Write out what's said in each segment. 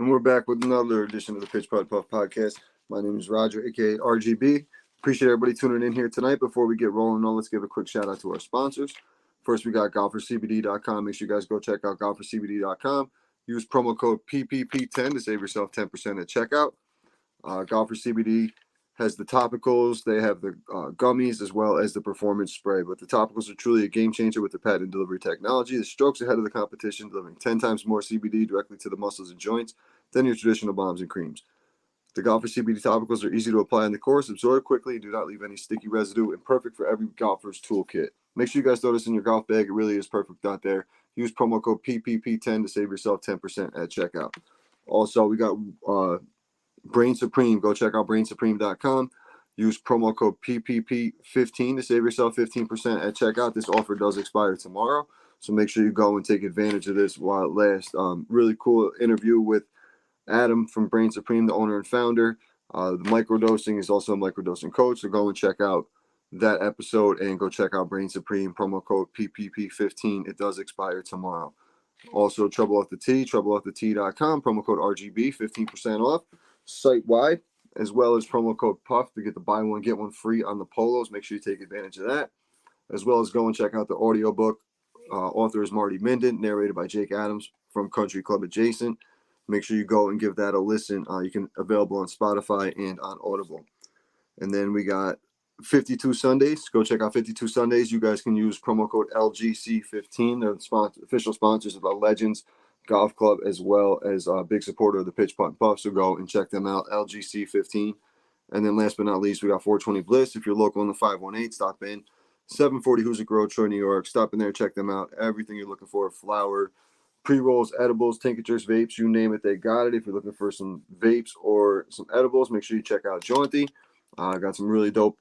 And we're back with another edition of the Pitch Putt Puff podcast. My name is Roger, aka RGB. Appreciate everybody tuning in here tonight. Before we get rolling on, let's give a quick shout out to our sponsors. First, we got golfercbd.com. Make sure you guys go check out golfercbd.com. Use promo code PPP10 to save yourself 10% at checkout. Golfer CBD has the topicals. They have the gummies as well as the performance spray. But the topicals are truly a game changer with the patent delivery technology. The stroke's ahead of the competition, delivering 10 times more CBD directly to the muscles and joints than your traditional balms and creams. The Golfer CBD topicals are easy to apply on the course, absorb quickly, and do not leave any sticky residue, and perfect for every golfer's toolkit. Make sure you guys throw this in your golf bag. It really is perfect out there. Use promo code PPP10 to save yourself 10% at checkout. Also, we got Brain Supreme. Go check out brainsupreme.com. Use promo code PPP15 to save yourself 15% at checkout. This offer does expire tomorrow, so make sure you go and take advantage of this while it lasts. Really cool interview with Adam from Brain Supreme, the owner and founder. The microdosing is also a microdosing coach, so go and check out that episode and go check out Brain Supreme, promo code PPP15. It does expire tomorrow. Also, Trouble Off the Tee, troubleoffthetee.com, promo code RGB, 15% off site-wide, as well as promo code PUFF to get the buy one, get one free on the polos. Make sure you take advantage of that, as well as go and check out the audiobook. Author is Marty Minden, narrated by Jake Adams from Country Club Adjacent. Make sure you go and give that a listen. You can available on Spotify and on Audible. And then we got 52 Sundays. Go check out 52 Sundays. You guys can use promo code LGC15. They're the official sponsors of the Legends Golf Club, as well as a big supporter of the Pitch Putt Puff. So go and check them out, LGC15. And then last but not least, we got 420 Bliss. If you're local in the 518, stop in. 740 Hoosick Road, Troy, New York. Stop in there, check them out. Everything you're looking for, flour, pre-rolls, edibles, tinctures, vapes, you name it, they got it. If you're looking for some vapes or some edibles, make sure you check out Jaunty. Got some really dope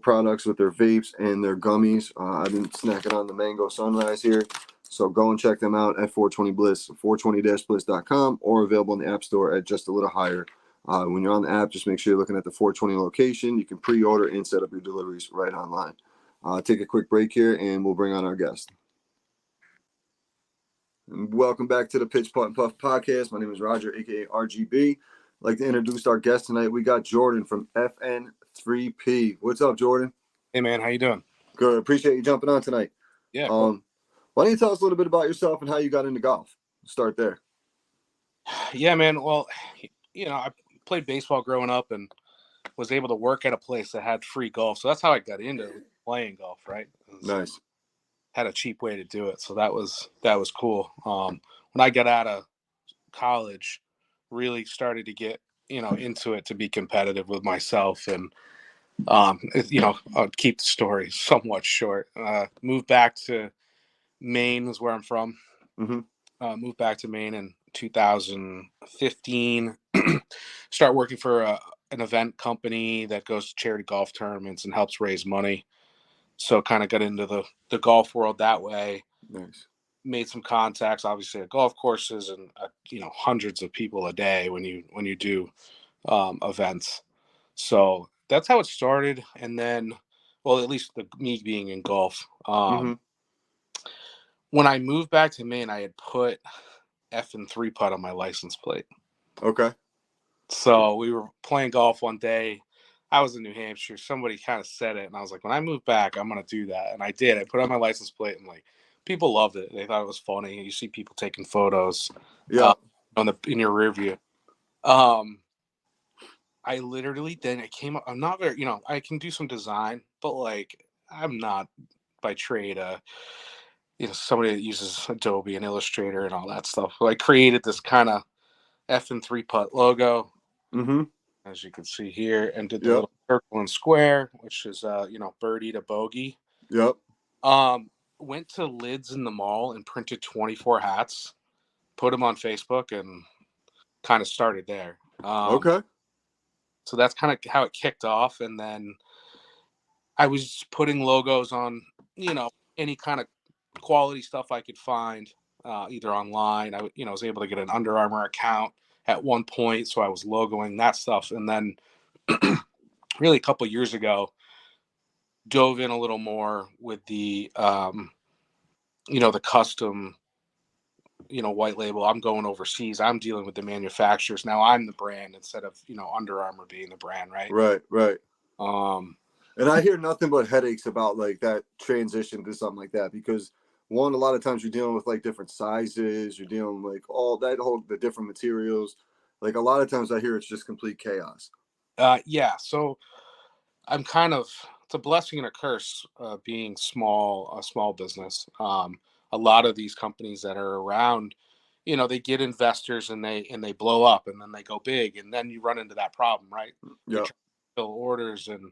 products with their vapes and their gummies. I've been snacking on the Mango Sunrise here. So go and check them out at 420 Bliss, 420-bliss.com, or available in the App Store at just a little higher. When you're on the app, just make sure you're looking at the 420 location. You can pre-order and set up your deliveries right online. Take a quick break here, and we'll bring on our guest. And welcome back to the Pitch Putt and Puff podcast. My name is Roger, a.k.a. RGB. I'd like to introduce our guest tonight. We got Jordan from FN3P. What's up, Jordan? Hey, man. How you doing? Good. Appreciate you jumping on tonight. Yeah. Cool. Why don't you tell us a little bit about yourself and how you got into golf? Start there. Yeah, man. Well, I played baseball growing up and was able to work at a place that had free golf. So that's how I got into playing golf, right? Nice. Had a cheap way to do it. So that was cool. When I got out of college, really started to get, into it to be competitive with myself. And, I'll keep the story somewhat short. Moved back to Maine is where I'm from. Mm-hmm. Moved back to Maine in 2015. Start working for an event company that goes to charity golf tournaments and helps raise money. So kind of got into the golf world that way. Nice. Made some contacts, obviously, at golf courses and hundreds of people a day when you do events. So that's how it started. And then, well, at least me being in golf. When I moved back to Maine, I had put FN3 putt on my license plate. Okay. So we were playing golf one day. I was in New Hampshire. Somebody kind of said it, and I was like, when I move back, I'm going to do that. And I did. I put it on my license plate, and people loved it. They thought it was funny. You see people taking photos in your rear view. I literally then it came up. I'm not very, I can do some design, but I'm not by trade somebody that uses Adobe and Illustrator and all that stuff. So I created this kind of FN3 putt logo, as you can see here, and did the little circle and square, which is birdie to bogey. Yep. Went to Lids in the mall and printed 24 hats, put them on Facebook, and kind of started there. Okay. So that's kind of how it kicked off, and then I was putting logos on, any kind of quality stuff I could find, either online. I was able to get an Under Armour account at one point, so I was logoing that stuff, and then really a couple of years ago, dove in a little more with the the custom white label. I'm going overseas. I'm dealing with the manufacturers. Now I'm the brand instead of, Under Armour being the brand, right? Right. Um, And I hear nothing but headaches about like that transition to something like that because one, a lot of times you're dealing with like different sizes, you're dealing with like all that whole the different materials. Like a lot of times I hear it's just complete chaos. yeah. So it's a blessing and a curse, being a small business. A lot of these companies that are around, they get investors and they blow up and then they go big and then you run into that problem, right? You're Yeah. trying to fill orders and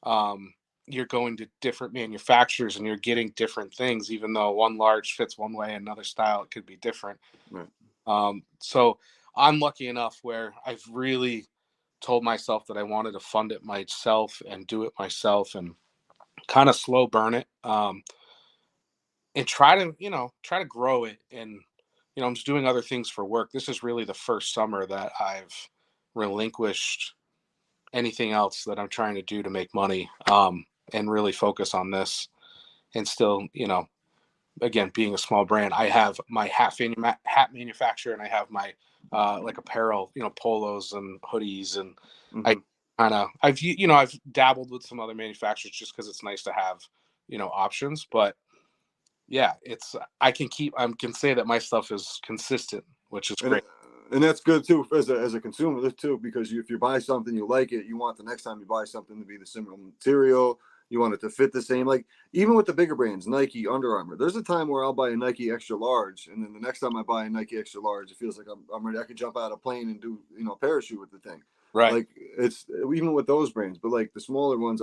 um, you're going to different manufacturers and you're getting different things, even though one large fits one way, another style it could be different. Right. So I'm lucky enough where I've really told myself that I wanted to fund it myself and do it myself and kind of slow burn it, and try to grow it. And I'm just doing other things for work. This is really the first summer that I've relinquished anything else that I'm trying to do to make money, and really focus on this. And still, again, being a small brand, I have my hat manufacturer, and I have my like apparel, polos and hoodies, and I Mm-hmm. I've dabbled with some other manufacturers just because it's nice to have options. But yeah, I can say that my stuff is consistent, which is And great. and that's good too as a consumer too because if you buy something you like it, you want the next time you buy something to be the similar material. You want it to fit the same. Like even with the bigger brands, Nike, Under Armour. There's a time where I'll buy a Nike extra large, and then the next time I buy a Nike extra large, it feels like I'm ready. I could jump out of a plane and do parachute with the thing. Right. Like it's even with those brands, but like the smaller ones,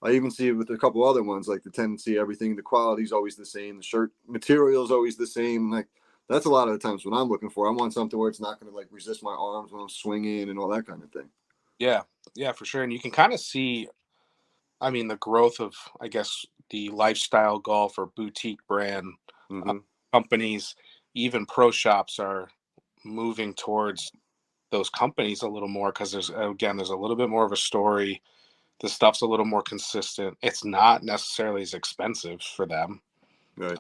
I even see it with a couple other ones. Like the tendency, everything, the quality is always the same. The shirt material is always the same. Like that's a lot of the times what I'm looking for. I want something where it's not going to like resist my arms when I'm swinging and all that kind of thing. Yeah. Yeah, for sure. And you can kind of see, I mean, the growth of, I guess, the lifestyle golf or boutique brand uh, Mm-hmm. companies, even pro shops are moving towards those companies a little more because there's a little bit more of a story. The stuff's a little more consistent. It's not necessarily as expensive for them. Right.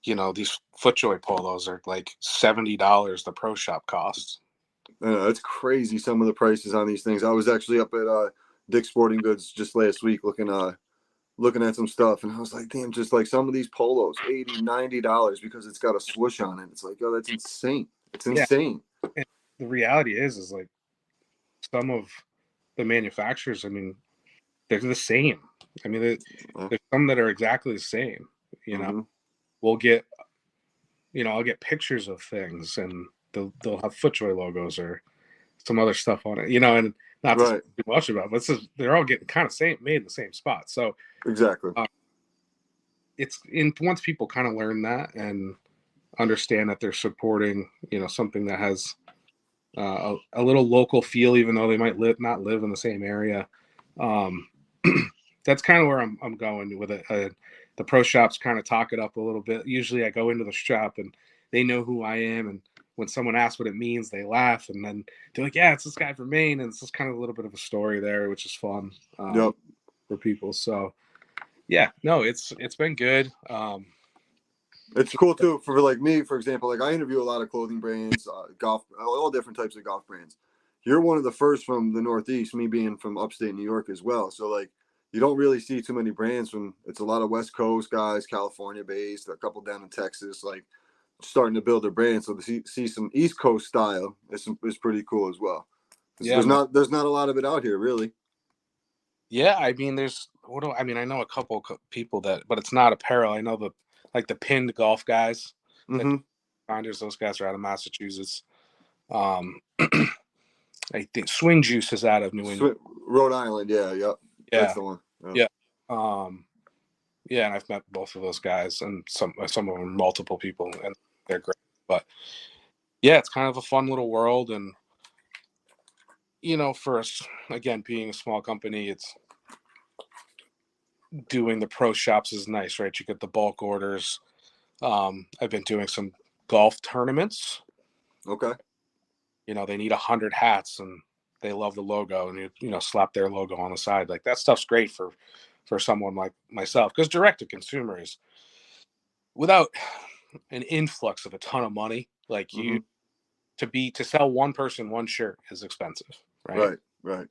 These FootJoy polos are like $70 the pro shop costs. It's crazy some of the prices on these things. I was actually up at Dick's Sporting Goods just last week looking at some stuff, and I was like, damn, just like some of these polos, $80, $90 because it's got a swoosh on it. It's like, oh, that's insane. It's Yeah. insane. And the reality is like some of the manufacturers, I mean, they're the same. I mean, there's some that are exactly the same. You know, Mm-hmm. we'll get, I'll get pictures of things and they'll have FootJoy logos or some other stuff on it, and not to say Right. too much about it, but they're all getting kind of made in the same spot. So Exactly. uh, once people kind of learn that and understand that they're supporting, something that has a little local feel, even though they might not live in the same area. Um, that's kind of where I'm going with it. The pro shops kind of talk it up a little bit. Usually I go into the shop and they know who I am. And when someone asks what it means, they laugh. And then they're like, yeah, it's this guy from Maine. And it's just kind of a little bit of a story there, which is fun Yep. for people. So yeah, no, it's been good. It's cool too for like me, for example. Like I interview a lot of clothing brands, golf, all different types of golf brands. You're one of the first from the Northeast, me being from upstate New York as well. So like you don't really see too many brands from. It's a lot of West Coast guys, California based, a couple down in Texas, like starting to build their brand. So to see some East Coast style is pretty cool as well. Yeah, There's not a lot of it out here really. yeah. I mean, I mean, I know a couple people but it's not apparel. I know the pinned golf guys that Mm-hmm. Finders. Those guys are out of Massachusetts. Um, I think Swing Juice is out of New England. Rhode Island, yeah, yep, that's Yeah, the one. Yep. yeah, um, yeah. And I've met both of those guys, and some of them, multiple people, and they're great. But yeah, it's kind of a fun little world, and for us, again, being a small company, it's doing the pro shops is nice, right? You get the bulk orders. I've been doing some golf tournaments. Okay. They need 100 hats, and they love the logo, and slap their logo on the side. Like that stuff's great for someone like myself, because direct to consumer is without an influx of a ton of money. Like Hmm. to sell one person one shirt is expensive, right? Right. Right.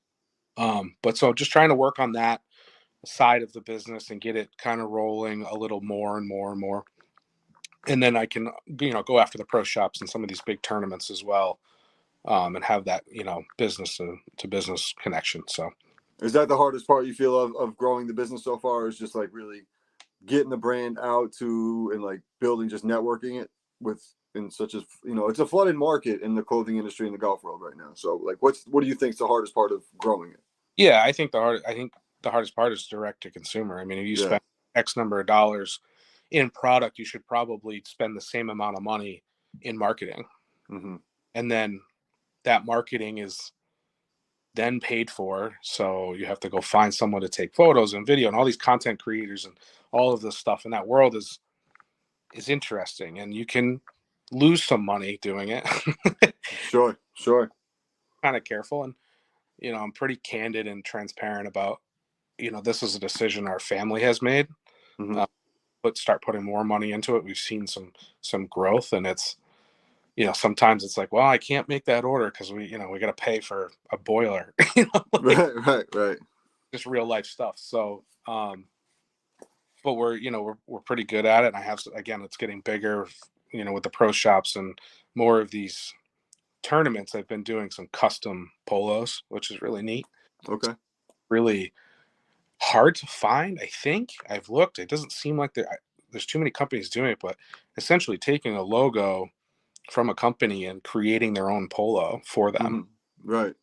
But so just trying to work on that side of the business and get it kind of rolling a little more and more and more. And then I can, go after the pro shops and some of these big tournaments as well, and have that, business to business connection. So Is that the hardest part you feel of growing the business so far? Is just like really getting the brand out to and like building, just networking it with in such as it's a flooded market in the clothing industry in the golf world right now. So like, what do you think is the hardest part of growing it? yeah, I think the hardest part is direct to consumer. I mean, if you Yeah. spend X number of dollars in product, you should probably spend the same amount of money in marketing. Hmm. And then that marketing is then paid for. So you have to go find someone to take photos and video and all these content creators and all of this stuff. And that world is interesting, and you can lose some money doing it. Sure. Sure. Kind of careful, and I'm pretty candid and transparent about this is a decision our family has made. Hmm. Uh, but start putting more money into it. We've seen some growth, and it's sometimes it's like, well, I can't make that order because we got to pay for a boiler. Like Right. Right. Right. just real life stuff. So, but we're pretty good at it. And I have, again, it's getting bigger, with the pro shops and more of these tournaments. I've been doing some custom polos, which is really neat. Okay. Really hard to find. I think I've looked. It doesn't seem like there's too many companies doing it, but essentially taking a logo from a company and creating their own polo for them, Hmm. Right.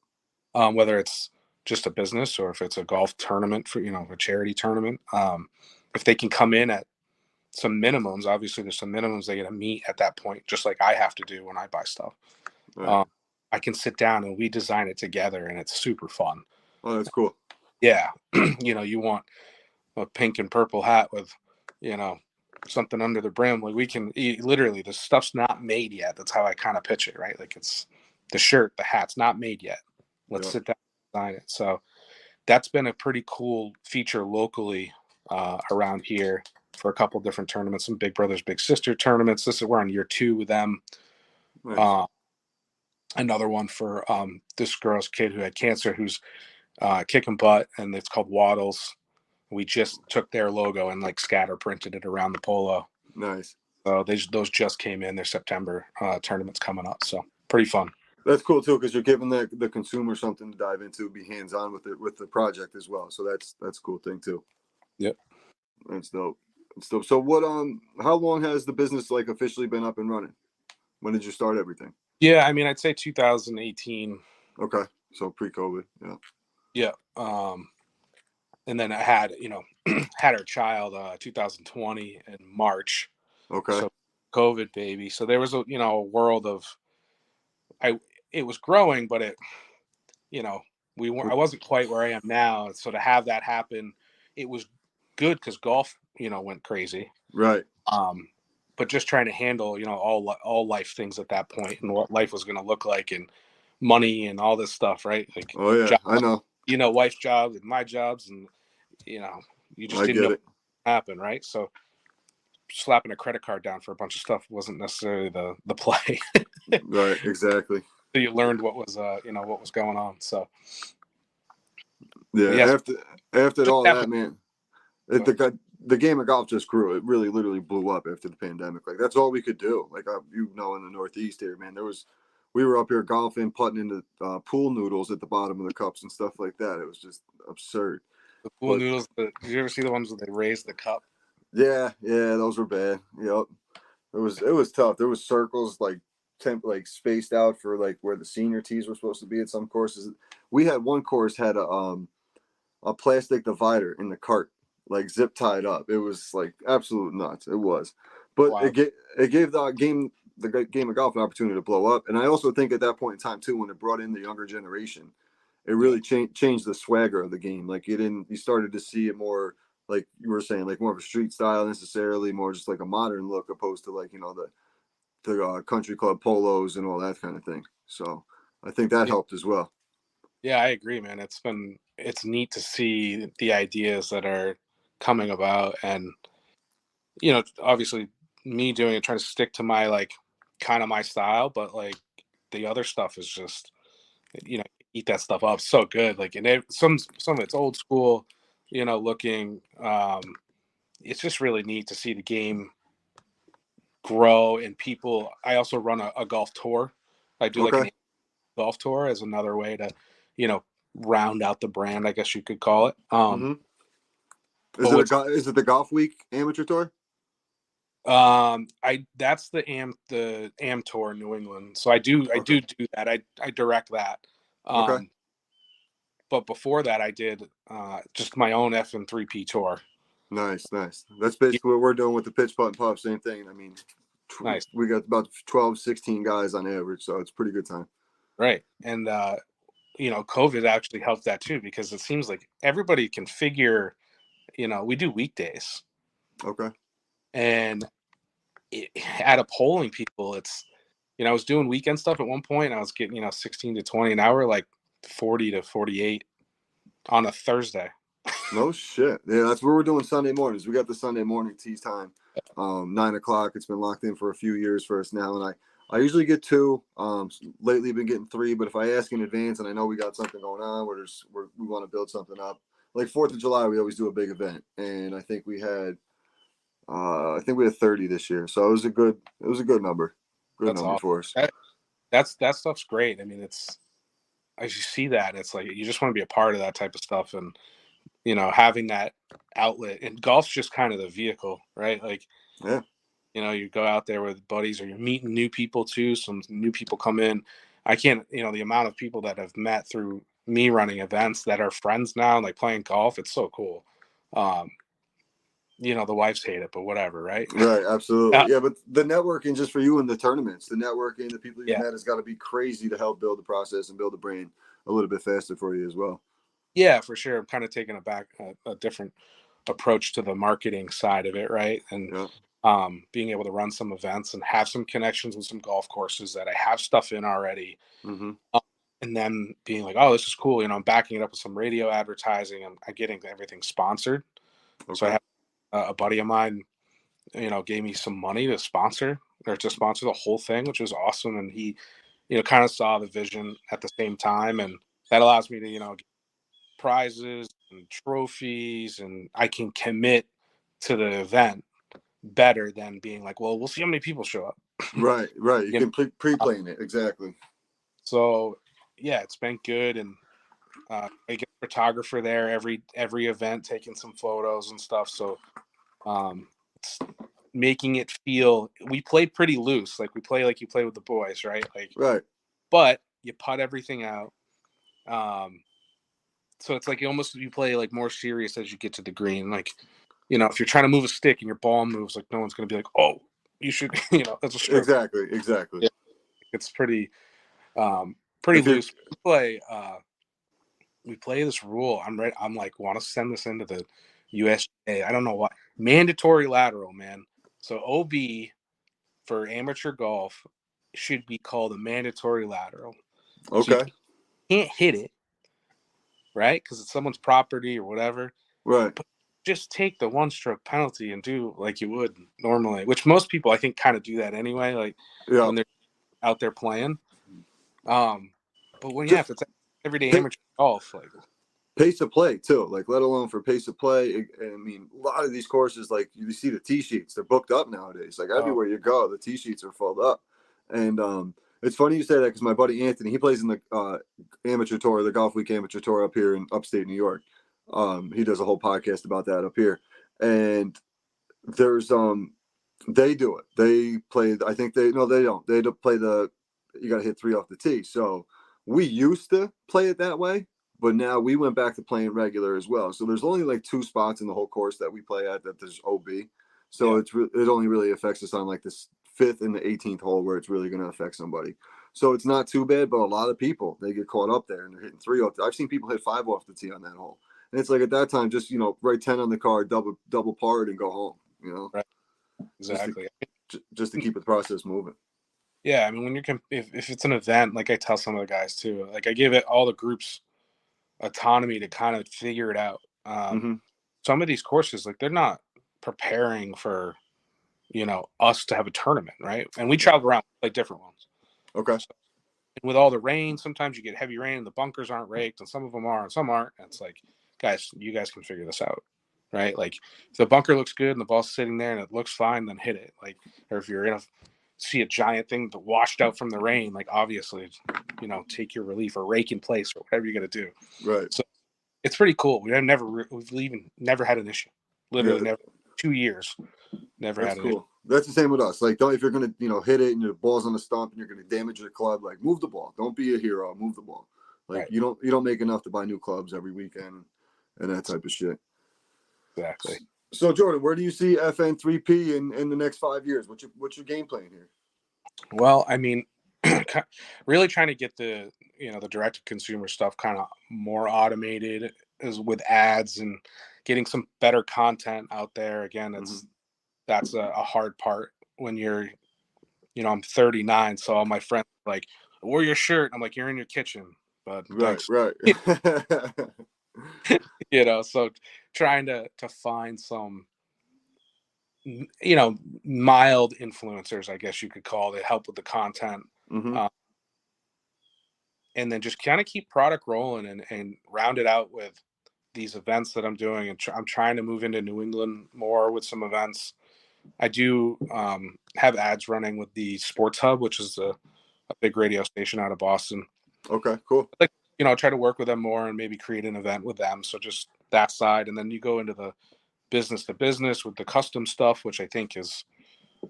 whether it's just a business or if it's a golf tournament for a charity tournament. If they can come in at some minimums, obviously there's some minimums they got to meet at that point, just like I have to do when I buy stuff. Right. Um, I can sit down and we design it together, and it's super fun. Oh, that's cool. Yeah, you want a pink and purple hat with, you know, something under the brim. Like we can literally, the stuff's not made yet. That's how I kind of pitch it, right? Like it's the shirt, the hat's not made yet. Let's Yeah. sit down and design it. So that's been a pretty cool feature locally around here for a couple different tournaments, some Big Brothers Big Sister tournaments. We're on year 2 with them. Nice. Uh, Another one for this girl's kid who had cancer, who's kicking butt, and it's called Waddles. We just took their logo and like scatter printed it around the polo. Nice. So those just came in. Their September tournaments coming up, so pretty fun. That's cool too, because you're giving the consumer something to dive into, be hands on with it with the project as well. So that's a cool thing too. Yep. That's dope. That's dope. So what how long has the business like officially been up and running? When did you start everything? Yeah, I mean, I'd say 2018. Okay. So pre-COVID. Yeah. Yeah. And then I had had our child 2020 in March, Okay. so COVID baby. So there was a world of I it was growing, but you know I wasn't quite where I am now. So to have that happen, it was good because golf went crazy. Right. Um, but just trying to handle all life things at that point and what life was going to look like and money and all this stuff, right? Like Oh yeah, job, I know. wife's jobs and my jobs, and you know you just I didn't know get what it. would happen, right? So slapping a credit card down for a bunch of stuff wasn't necessarily the play. Right. Exactly. So you learned what was what was going on. So but Yeah. yes, After just all have to that, man, go ahead. the game of golf just grew. It really, literally blew up after the pandemic. Like that's all we could do. Like in the Northeast here, man, we were up here golfing, putting into pool noodles at the bottom of the cups and stuff like that. It was just absurd. The pool But noodles. Did you ever see the ones where they raise the cup? yeah, yeah, those were bad. Yep, it was tough. There was circles like like spaced out for like where the senior tees were supposed to be at some courses. We had one course had a plastic divider in the cart, like zip tied up. It was like absolute nuts. It was, but Wow. it gave the game of golf an opportunity to blow up. And I also think at that point in time too, when it brought in the younger generation, it Yeah. really changed the swagger of the game. Like you started to see it more like you were saying, like more of a street style necessarily, more just like a modern look opposed to like the country club polos and all that kind of thing. So I think that Yeah. helped as well. Yeah, I agree, man. It's neat to see the ideas that are coming about, and obviously me doing it, trying to stick to my like kind of my style, but like the other stuff is just, eat that stuff up so good. Like, and some of it's old school, looking. It's just really neat to see the game grow and people. I also run a golf tour. I do like Okay. an golf tour as another way to, you know, round out the brand, I guess you could call it. Mm-hmm. But what's Is it the Golf Week Amateur Tour? I that's the Am tour in New England. So I do Okay. do that. I direct that. Okay. Um, but before that, I did just my own FN3P tour. Nice, nice. That's basically what we're doing with the pitch putt and putt. Same thing. I mean, Nice, we got about 12, 16 guys on average, so it's a pretty good time. right? And COVID actually helped that too because it seems like everybody can figure. We do weekdays, Okay. and out of polling people, it's I was doing weekend stuff at one point. And I was getting 16 to 20 an hour, like 40 to 48 on a Thursday. No shit. Yeah, that's where we're doing Sunday mornings. We got the Sunday morning tee time, 9 o'clock. It's been locked in for a few years for us now, and I usually get two. Lately been getting three, but if I ask in advance and I know we got something going on, we want to build something up, like 4th of July, we always do a big event, and I think we had 30 this year, so it was a good number, good That's number awesome. for us. That stuff's great. I mean, it's as you see that, it's like you just want to be a part of that type of stuff, and having that outlet. And golf's just kind of the vehicle, right? Like Yeah. you go out there with buddies, or you're meeting new people too. Some new people come in. I can't, the amount of people that have met through me running events that are friends now, like playing golf. It's so cool. Um, the wives hate it, but whatever, right? Right, Uh, absolutely. Yeah, but the networking just for you in the tournaments, the networking, the people you've yeah, met has got to be crazy to help build the process and build the brain a little bit faster for you as well. yeah, for sure. I'm kind of taking a different approach to the marketing side of it, right? And Yeah. being able to run some events and have some connections with some golf courses that I have stuff in already. Mm-hmm. Um, and then being like, oh, this is cool. I'm backing it up with some radio advertising. I'm getting everything sponsored. So I Okay. have a buddy of mine, gave me some money to sponsor the whole thing, which was awesome. And he, kind of saw the vision at the same time. And that allows me to, get prizes and trophies, and I can commit to the event better than being like, well, we'll see how many people show up. Right, right. You you know? can pre-plan it exactly. So yeah, it's been good, and I get a photographer there every event, taking some photos and stuff. So it's making it feel we play pretty loose, like we play like you play with the boys, right? Like, Right. but you putt everything out. Um, so it's like you play like more serious as you get to the green. Like, if you're trying to move a stick and your ball moves, like no one's gonna be like, oh, you should, that's a stroke. Exactly. Exactly. Yeah, it's pretty If you're loose. We play this rule. I'm ready. I'm like, want to send this into the USGA. I don't know why. Mandatory lateral, man. So OB for amateur golf should be called a mandatory lateral. So you okay. can't hit it, right? Because it's someone's property or whatever. Right. But just take the one stroke penalty and do like you would normally, which most people I think kind of do that anyway, like Yeah. when they're out there playing. Um, but when Just if it's everyday pa- amateur golf, like pace of play too. Like let alone for pace of play. I mean, a lot of these courses, like you see the tee sheets, they're booked up nowadays. Like oh, everywhere you go, the tee sheets are filled up. And it's funny you say that because my buddy Anthony, he plays in the amateur tour, the Golf Week Amateur Tour up here in upstate New York. He does a whole podcast about that up here. And there's they do it. They play. I think they no, they don't. They don't play the. You got to hit three off the tee. So we used to play it that way, but now we went back to playing regular as well. So there's only like two spots in the whole course that we play at that there's OB. So yeah, it only really affects us on like this fifth and the 18th hole where it's really going to affect somebody. So it's not too bad, but a lot of people they get caught up there and they're hitting three off. I've seen people hit five off the tee on that hole, and it's like at that time just write 10 on the card, double par it, and go home. right, Just to exactly. just to keep the process moving. Yeah, I mean, when if it's an event, like I tell some of the guys too, like I give it all the groups autonomy to kind of figure it out. Mm-hmm. Some of these courses, like they're not preparing for us to have a tournament, right? And we travel around like different ones. Okay. So, and with all the rain, sometimes you get heavy rain and the bunkers aren't raked, and some of them are and some aren't. And it's like, guys, you guys can figure this out, right? Like if the bunker looks good and the ball's sitting there and it looks fine, then hit it. Like, or if you're see a giant thing that washed out from the rain, like obviously, take your relief or rake in place or whatever you're gonna do. Right. So it's pretty cool. We've even never had an issue. Literally never. 2 years, never had an issue. Cool. That's the same with us. Like, if you're gonna hit it and your ball's on the stump and you're gonna damage your club, like move the ball. Don't be a hero. Move the ball. Like right. you don't make enough to buy new clubs every weekend and that type of shit. Exactly. So Jordan, where do you see FN3P in the next 5 years? What's your game plan here? Well, I mean, really trying to get the the direct to consumer stuff kind of more automated, as with ads and getting some better content out there. Again, that's a hard part when you're, I'm 39, so all my friends are like, I wore your shirt. I'm like, you're in your kitchen, but right, thanks. right. So trying to find some, mild influencers, I guess you could call it, help with the content. And then just kind of keep product rolling and round it out with these events that I'm doing. And I'm trying to move into New England more with some events. I do have ads running with the Sports Hub, which is a big radio station out of Boston. Okay, cool. Try to work with them more and maybe create an event with them. So just that side. And then you go into the business to business with the custom stuff, which I think is,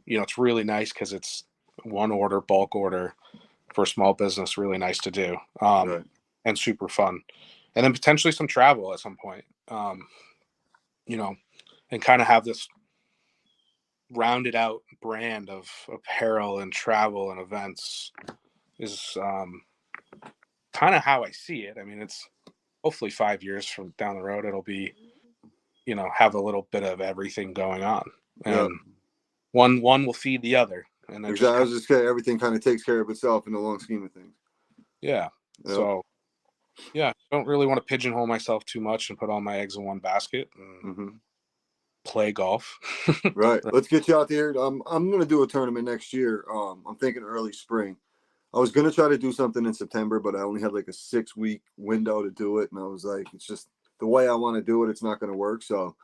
it's really nice because it's one order, bulk order for a small business. Really nice to do. Right. And super fun. And then potentially some travel at some point, and kind of have this rounded out brand of apparel and travel and events is kind of how I see it. I mean, it's hopefully 5 years from down the road, it'll be, have a little bit of everything going on, and one will feed the other. And then exactly. I was just saying, everything kind of takes care of itself in the long scheme of things. Yeah. Yep. So, yeah, I don't really want to pigeonhole myself too much and put all my eggs in one basket and play golf. Right. Let's get you out there. I'm going to do a tournament next year. I'm thinking early spring. I was going to try to do something in September, but I only had like a 6-week window to do it. And I was like, it's just the way I want to do it. It's not going to work. So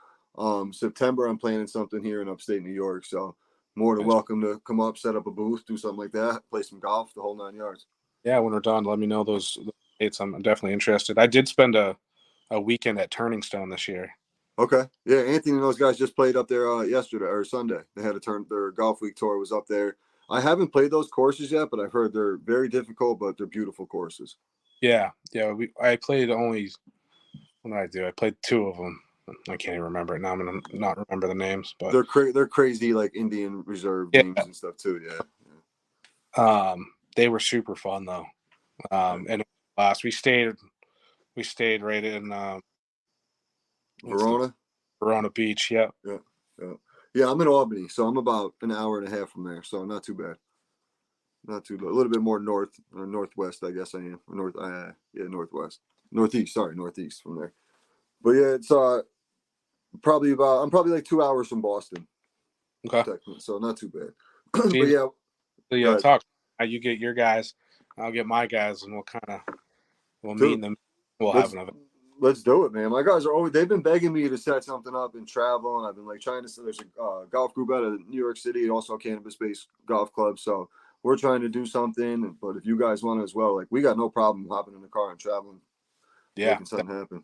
September, I'm planning something here in upstate New York. So more than welcome to come up, set up a booth, do something like that, play some golf, the whole 9 yards. Yeah, when we're done, let me know those dates. I'm definitely interested. I did spend a weekend at Turning Stone this year. Okay. Yeah, Anthony and those guys just played up there yesterday or Sunday. They had their golf week tour was up there. I haven't played those courses yet, but I've heard they're very difficult, but they're beautiful courses. Yeah. I played only, what did I do? I played 2 of them. I can't even remember it now. I'm gonna not remember the names, but they're crazy, like Indian Reserve games and stuff too. Yeah. They were super fun though. And last we stayed right in Verona Beach. Yeah. Yeah. I'm in Albany, so I'm about an hour and a half from there, so not too bad. Not too low. A little bit more north or northwest, I guess I am. Northwest, northeast. Sorry, northeast from there. But yeah, it's I'm probably like 2 hours from Boston. Okay. So not too bad. But yeah. Talk. You get your guys, I'll get my guys, and we'll meet them. We'll have an event. Let's do it, man. My guys they've been begging me to set something up and travel, and I've been like trying to. There's a golf group out of New York City, also a cannabis-based golf club. So we're trying to do something. But if you guys want to as well, like we got no problem hopping in the car and traveling. Yeah, making something happen.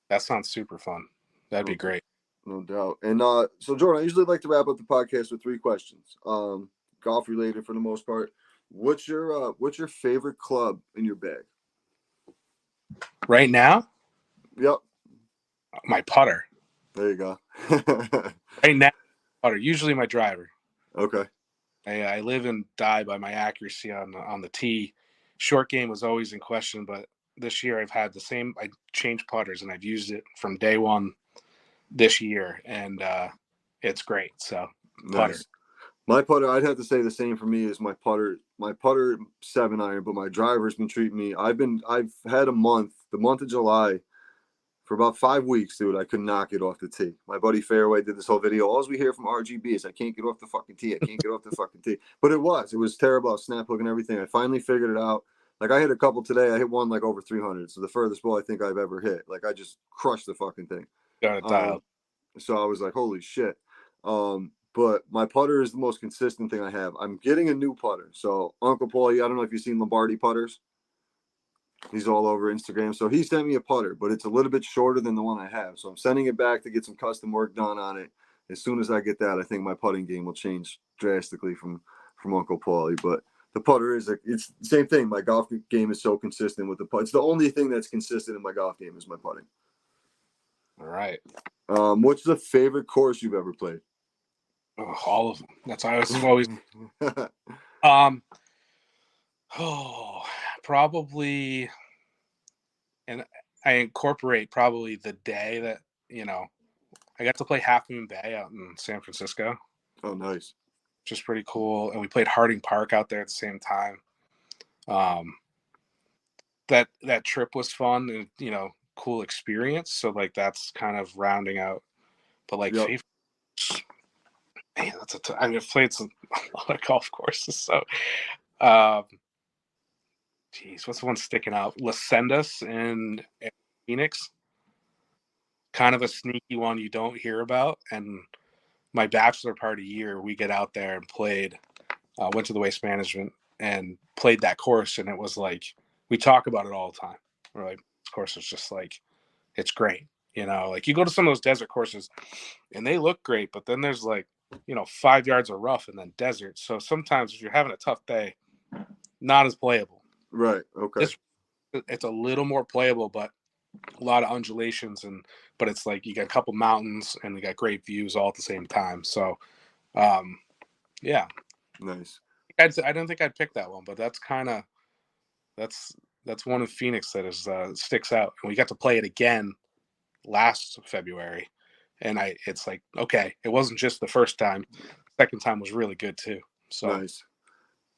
That sounds super fun. That'd be great. No doubt. And so Jordan, I usually like to wrap up the podcast with 3 questions. Golf related for the most part. What's your favorite club in your bag? Right now? Yep. My putter. There you go. Right now, putter. Usually my driver. Okay. I live and die by my accuracy on the tee. Short game was always in question, but this year I've had I changed putters and I've used it from day one this year, and it's great. So putter. Nice. My putter, I'd have to say the same for me as my putter 7-iron, but my driver's been treating me. I've had the month of July for about 5 weeks, dude, I could not get off the tee. My buddy Fairway did this whole video. All we hear from RGB is I can't get off the fucking tee. I can't get off the fucking tee. But it was terrible. I was snap hooking everything. I finally figured it out. Like I hit a couple today. I hit one like over 300. So the furthest ball I think I've ever hit. Like I just crushed the fucking thing. Got it dialed. So I was like, holy shit. But my putter is the most consistent thing I have. I'm getting a new putter. So Uncle Paulie, I don't know if you've seen Lombardi putters. He's all over Instagram. So he sent me a putter, but it's a little bit shorter than the one I have. So I'm sending it back to get some custom work done on it. As soon as I get that, I think my putting game will change drastically from Uncle Paulie. But the putter is it's the same thing. My golf game is so consistent with the putt. It's the only thing that's consistent in my golf game is my putting. All right. What's the favorite course you've ever played? Oh, all of them. That's why I was always. Probably, and I incorporate probably the day that I got to play Half Moon Bay out in San Francisco. Oh, nice. Which is pretty cool, and we played Harding Park out there at the same time. That trip was fun and cool experience. So like that's kind of rounding out. But like, yep. Man, I've played a lot of golf courses. So, geez, what's the one sticking out? Las Sendas in Phoenix. Kind of a sneaky one you don't hear about. And my bachelor party year, we get out there and played. Went to the Waste Management and played that course, and it was like we talk about it all the time. We're like, this course is just like it's great. Like you go to some of those desert courses, and they look great, but then there's like 5 yards of rough and then desert. So sometimes if you're having a tough day, not as playable. Right. Okay. It's a little more playable, but a lot of undulations but it's like you got a couple mountains and you got great views all at the same time. So, yeah. Nice. I don't think I'd pick that one, but that's one in Phoenix that is sticks out. And we got to play it again last February. And it's like, okay, it wasn't just the first time. Second time was really good too. So nice.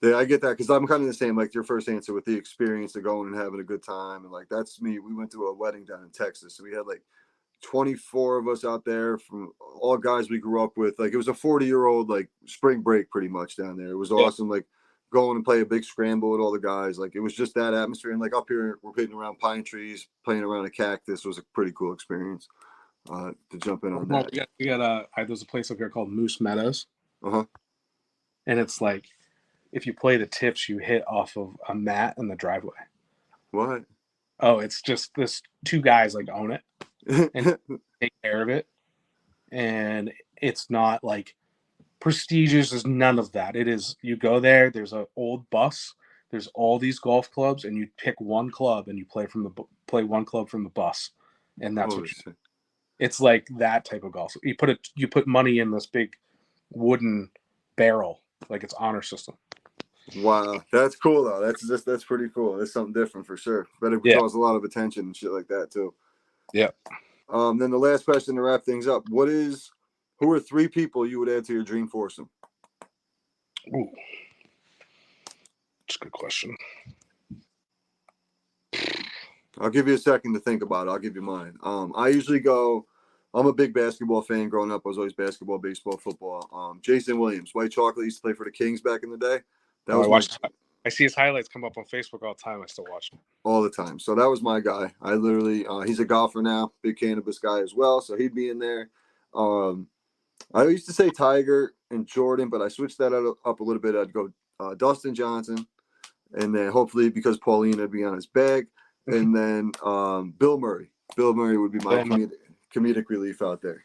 Yeah, I get that because I'm kind of the same, like your first answer with the experience of going and having a good time. And like, that's me. We went to a wedding down in Texas. So we had like 24 of us out there from all guys we grew up with. Like it was a 40-year-old, like spring break pretty much down there. It was awesome. Yeah. Like going and play a big scramble with all the guys. Like it was just that atmosphere. And like up here, we're hitting around pine trees, playing around a cactus was a pretty cool experience. To jump in on that. We got there's a place up here called Moose Meadows. Uh-huh. And it's like, if you play the tips, you hit off of a mat in the driveway. What? Oh, it's just this two guys like own it and take care of it. And it's not like prestigious. There's none of that. It is, you go there, there's an old bus, there's all these golf clubs, and you pick one club and you play one club from the bus. And that's it's like that type of golf. You put money in this big wooden barrel, like it's honor system. Wow, that's cool though. That's pretty cool. That's something different for sure. But it draws a lot of attention and shit like that too. Yeah. Then the last question to wrap things up: who are 3 people you would add to your dream foursome? Ooh, that's a good question. I'll give you a second to think about it. I'll give you mine. I usually go. I'm a big basketball fan. Growing up, I was always basketball, baseball, football. Jason Williams, White Chocolate, used to play for the Kings back in the day. I see his highlights come up on Facebook all the time. I still watch him all the time. So that was my guy. I literally, he's a golfer now, big cannabis guy as well. So he'd be in there. I used to say Tiger and Jordan, but I switched that up a little bit. I'd go Dustin Johnson, and then hopefully because Pauline would be on his bag, and then Bill Murray. Bill Murray would be my comedic relief out there.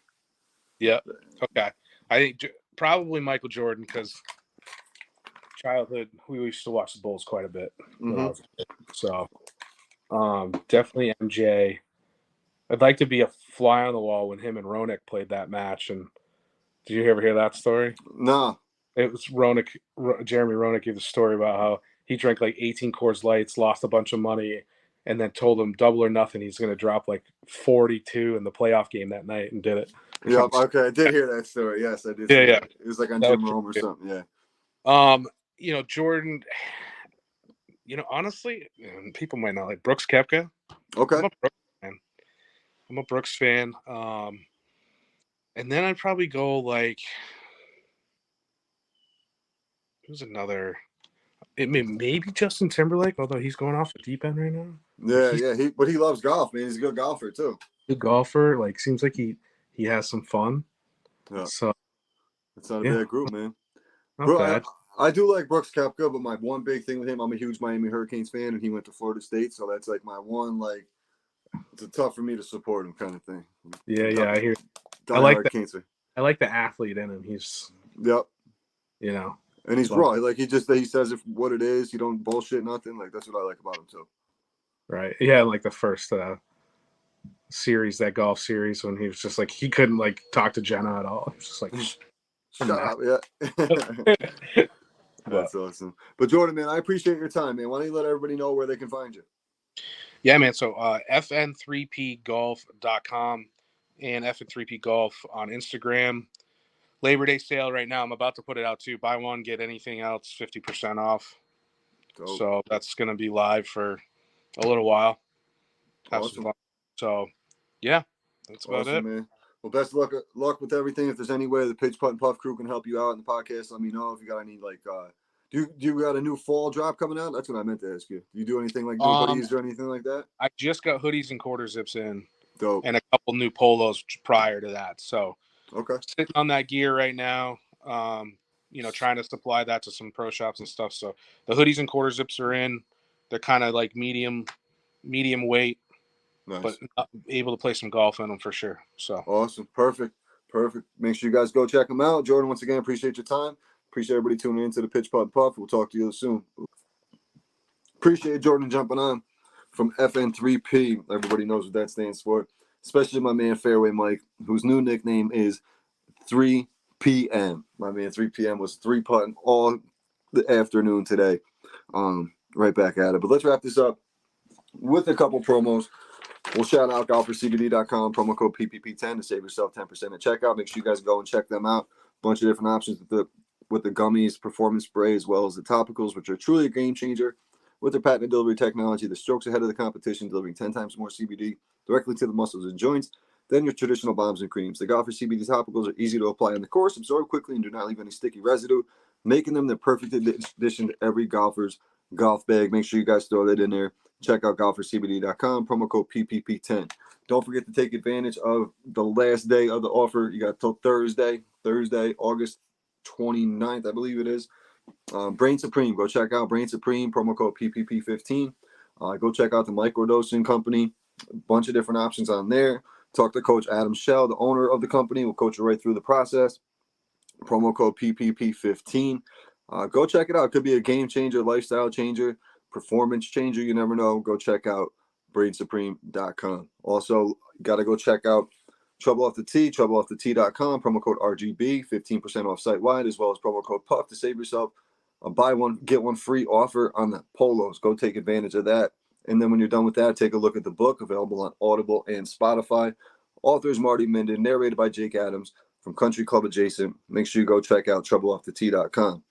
Yeah. Okay. I think probably Michael Jordan because childhood we used to watch the Bulls quite a bit when I was a kid. So definitely MJ. I'd like to be a fly on the wall when him and Roenick played that match. And did you ever hear that story? No. It was Jeremy Roenick gave the story about how he drank like 18 Coors Lights, lost a bunch of money, and then told him double or nothing. He's going to drop like 42 in the playoff game that night and did it. Yeah, okay. I did hear that story. Yes, I did. Yeah. It was like on Jim Rome or something. Yeah. Jordan, honestly, people might not like Brooks Koepka. Okay. I'm a Brooks fan. I'm a Brooks fan. And then I'd probably go like, who's another? Maybe Justin Timberlake, although he's going off the deep end right now. Yeah, He's yeah. But he loves golf, man. He's a good golfer too. a good golfer. Like, seems like he has some fun. Yeah, So it's not a yeah, bad group, man. not Bro, bad. I do like Brooks Koepka, but my one big thing with him, I'm a huge Miami Hurricanes fan, and he went to Florida State, so that's like my one like. It's tough for me to support him, kind of thing. Yeah, I hear. I like Diehard the Canes fan. I like the athlete in him. He's Yep. you know, And he's so raw. Like he says it what it is. He don't bullshit nothing. Like that's what I like about him too. right. Yeah, like the first series, that golf series, when he was just like he couldn't like talk to Jenna at all. He was just like, Shut up, yeah. but That's awesome. But Jordan, man, I appreciate your time, man. Why don't you let everybody know where they can find you? yeah, man. So FN3P Golf.com and FN3P Golf on Instagram. Labor Day sale right now. I'm about to put it out too. Buy one, get anything else 50% off. Dope. So that's going to be live for a little while. Have Awesome. some fun. So yeah, that's about Awesome, it. man. Well, best of luck with everything. If there's any way the Pitch Putt and Puff crew can help you out in the podcast, let me know. If you got any like, do you got a new fall drop coming out? That's what I meant to ask you. Do you do anything like new hoodies or anything like that? I just got hoodies and quarter zips in. Dope. And a couple new polos prior to that. So okay, sitting on that gear right now. Trying to supply that to some pro shops and stuff. So the hoodies and quarter zips are in. They're kind of like medium weight, nice. but able to play some golf in them for sure. So awesome, perfect. Make sure you guys go check them out. Jordan, once again, appreciate your time. Appreciate everybody tuning in to the Pitch Putt Puff. We'll talk to you soon. Appreciate Jordan jumping on from FN3P. Everybody knows what that stands for. Especially my man Fairway Mike, whose new nickname is 3 p.m. My man 3 p.m. was 3-putting all the afternoon today. Right back at it. But let's wrap this up with a couple promos. We'll shout out golfercbd.com, promo code PPP10 to save yourself 10% at checkout. Make sure you guys go and check them out. Bunch of different options with the gummies, performance spray, as well as the topicals, which are truly a game changer. With their patented delivery technology, the strokes ahead of the competition, delivering 10 times more CBD directly to the muscles and joints than your traditional balms and creams. The Golfer CBD topicals are easy to apply on the course, absorb quickly, and do not leave any sticky residue, making them the perfect addition to every golfer's golf bag. Make sure you guys throw that in there. Check out golfercbd.com, promo code PPP10. Don't forget to take advantage of the last day of the offer. You got till Thursday, August 29th, I believe it is. Brain Supreme. Go check out Brain Supreme, promo code PPP15. Go check out the Microdosing Company. A bunch of different options on there. Talk to Coach Adam Shell, the owner of the company. We'll coach you right through the process. Promo code PPP15. Go check it out. It could be a game changer, lifestyle changer, performance changer. You never know. Go check out brainsupreme.com. Also, got to go check out Trouble Off the Tee, troubleoffthet.com, promo code RGB, 15% off site wide, as well as promo code PUFF to save yourself a buy one, get one free offer on the polos. Go take advantage of that. And then when you're done with that, take a look at the book available on Audible and Spotify. Authors Marty Minden, narrated by Jake Adams from Country Club Adjacent. Make sure you go check out troubleoffthet.com.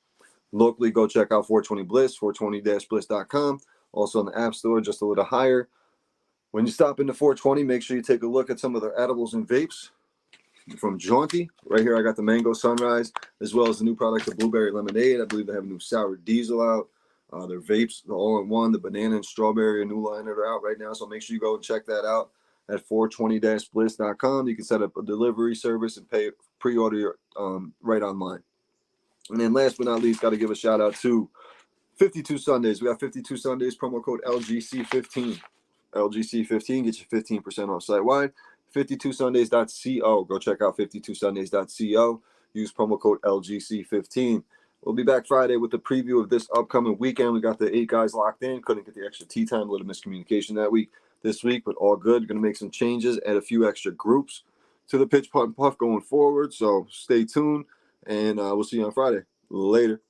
Locally, go check out 420 Bliss, 420-bliss.com. Also on the App Store, just a little higher. When you stop into 420, make sure you take a look at some of their edibles and vapes from Jaunty. Right here, I got the Mango Sunrise, as well as the new product, the Blueberry Lemonade. I believe they have a new Sour Diesel out. Their vapes, the all-in-one, the banana and strawberry, a new line that are out right now. So make sure you go and check that out at 420-bliss.com. You can set up a delivery service and pay pre-order right online. And then last but not least, got to give a shout out to 52 Sundays. We got 52 Sundays, promo code LGC15. LGC15 gets you 15% off site wide. 52sundays.co. Go check out 52sundays.co. Use promo code LGC15. We'll be back Friday with the preview of this upcoming weekend. We got the 8 guys locked in. Couldn't get the extra tee time. A little miscommunication that week. This week, but all good. Going to make some changes, add a few extra groups to the Pitch Putt and Puff going forward. So stay tuned, and we'll see you on Friday. Later.